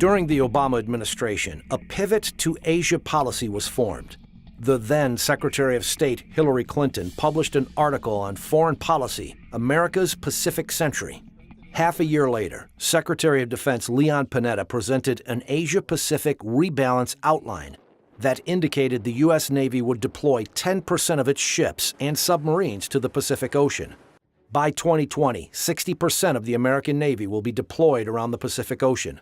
During the Obama administration, a pivot to Asia policy was formed. The then Secretary of State Hillary Clinton published an article on foreign policy, America's Pacific Century. Half a year later, Secretary of Defense Leon Panetta presented an Asia-Pacific Rebalance outline that indicated the U.S. Navy would deploy 10% of its ships and submarines to the Pacific Ocean. By 2020, 60% of the American Navy will be deployed around the Pacific Ocean.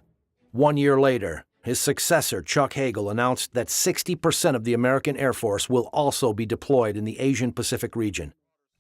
1 year later, his successor, Chuck Hagel, announced that 60% of the American Air Force will also be deployed in the Asian-Pacific region.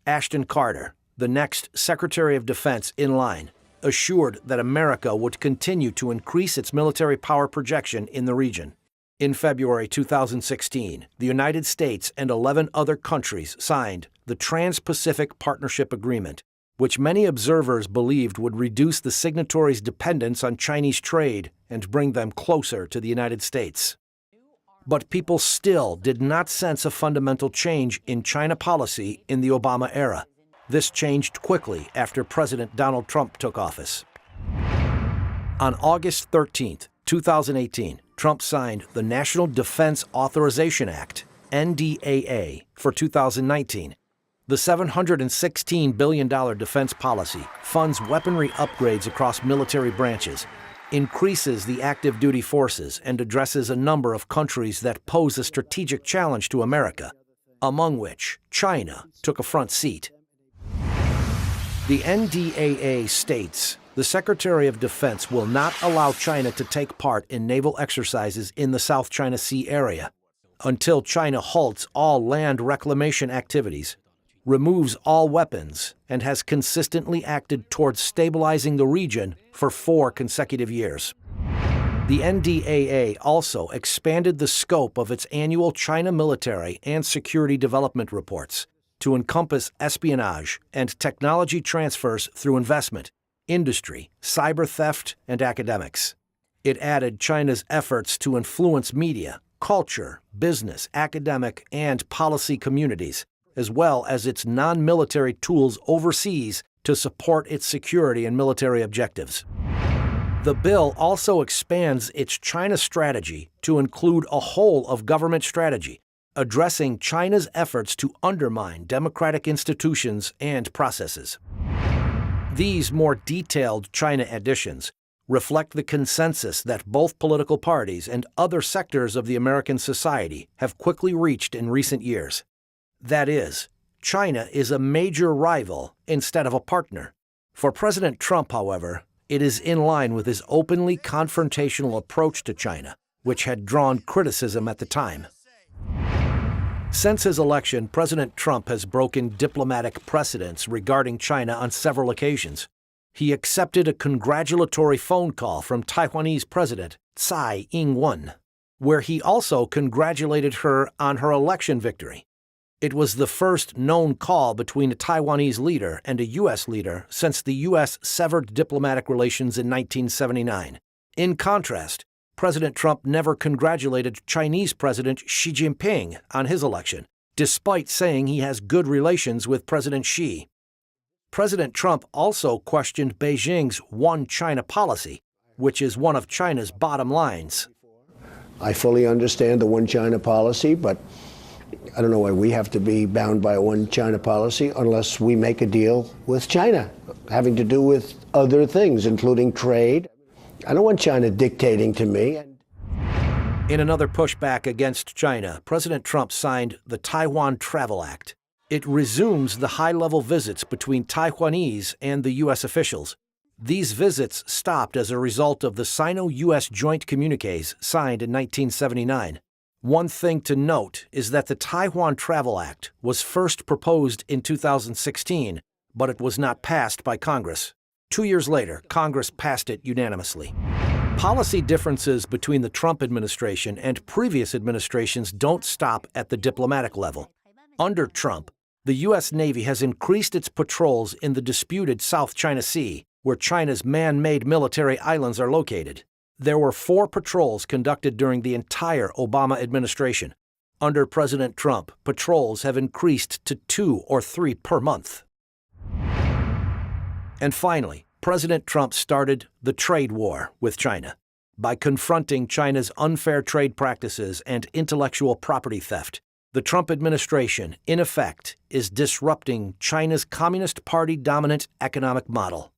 Ashton Carter, the next Secretary of Defense in line, assured that America would continue to increase its military power projection in the region. In February 2016, the United States and 11 other countries signed the Trans-Pacific Partnership Agreement, which many observers believed would reduce the signatories' dependence on Chinese trade and bring them closer to the United States. But people still did not sense a fundamental change in China policy in the Obama era. This changed quickly after President Donald Trump took office. On August 13, 2018, Trump signed the National Defense Authorization Act, NDAA, for 2019. The $716 billion defense policy funds weaponry upgrades across military branches, increases the active duty forces, and addresses a number of countries that pose a strategic challenge to America, among which China took a front seat. The NDAA states the Secretary of Defense will not allow China to take part in naval exercises in the South China Sea area until China halts all land reclamation activities, removes all weapons, and has consistently acted towards stabilizing the region for 4 consecutive years. The NDAA also expanded the scope of its annual China military and security development reports to encompass espionage and technology transfers through investment, industry, cyber theft, and academics. It added China's efforts to influence media, culture, business, academic, and policy communities, as well as its non-military tools overseas to support its security and military objectives. The bill also expands its China strategy to include a whole-of-government strategy, addressing China's efforts to undermine democratic institutions and processes. These more detailed China additions reflect the consensus that both political parties and other sectors of the American society have quickly reached in recent years. That is, China is a major rival instead of a partner. For President Trump, however, it is in line with his openly confrontational approach to China, which had drawn criticism at the time. Since his election, President Trump has broken diplomatic precedents regarding China on several occasions. He accepted a congratulatory phone call from Taiwanese President Tsai Ing-wen, where he also congratulated her on her election victory. It was the first known call between a Taiwanese leader and a U.S. leader since the U.S. severed diplomatic relations in 1979. In contrast, President Trump never congratulated Chinese President Xi Jinping on his election, despite saying he has good relations with President Xi. President Trump also questioned Beijing's One China policy, which is one of China's bottom lines. I fully understand the One China policy, but I don't know why we have to be bound by a One China policy unless we make a deal with China, having to do with other things, including trade. I don't want China dictating to me. In another pushback against China, President Trump signed the Taiwan Travel Act. It resumes the high-level visits between Taiwanese and the U.S. officials. These visits stopped as a result of the Sino-U.S. joint communiques signed in 1979. One thing to note is that the Taiwan Travel Act was first proposed in 2016, but it was not passed by Congress. 2 years later, Congress passed it unanimously. Policy differences between the Trump administration and previous administrations don't stop at the diplomatic level. Under Trump, the U.S. Navy has increased its patrols in the disputed South China Sea, where China's man-made military islands are located. There were 4 patrols conducted during the entire Obama administration. Under President Trump, patrols have increased to 2 or 3 per month. And finally, President Trump started the trade war with China. By confronting China's unfair trade practices and intellectual property theft, the Trump administration, in effect, is disrupting China's Communist Party-dominant economic model.